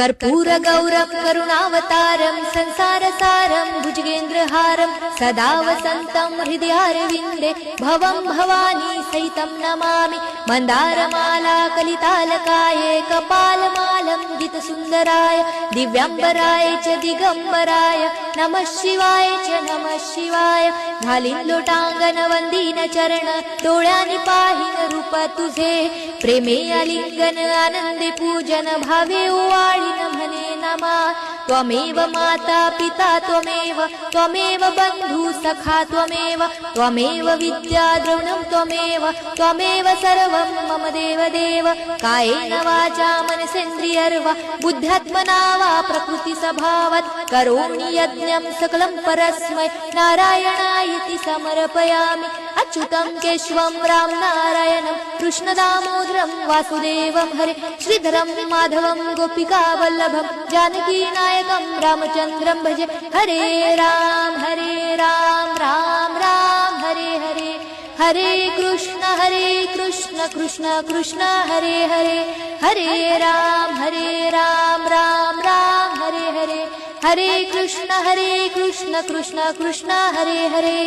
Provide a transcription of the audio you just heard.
कर्पूरगौरं करुणावतारं संसारसारं भुजगेन्द्रहारं सदा वसन्तं हृदयारविन्दे भवं भवानी सहितं नमामि। मन्दारमाला कलितालकाये कपालमालं गीतसुन्दराय दिव्याम्बराय च दिगम्बराय नमः शिवाय च नमः शिवाय। घालीन लोटांगण वंदीन चरण डोळ्यानी पाहीन रूप तुझे प्रेमे आलिंगन आनंदे पूजन भावे ओवाळीन म्हणे नमा। त्वमेव माता पिता त्वमेव बंधु सखा त्वमेव विद्या द्रविणं त्वमेव सर्वं मम देव कायेन वाचा मनसेन्द्रियर्वा बुद्ध्यात्मना वा प्रकृति स्वभावात् करोमि यज्ञं सकलं परस्मै नारायणायति समर्पयामि। अच्युतं केशवं राम नारायणं कृष्णदामोदरं वासुदेवं हरे श्रीधरं माधवं गोपिका वल्लभं जानकी नायकं रामचन्द्रं भजे। हरे राम राम राम हरे हरे हरे कृष्ण कृष्ण कृष्ण हरे हरे हरे राम राम राम हरे हरे हरे कृष्ण कृष्ण कृष्ण हरे हरे।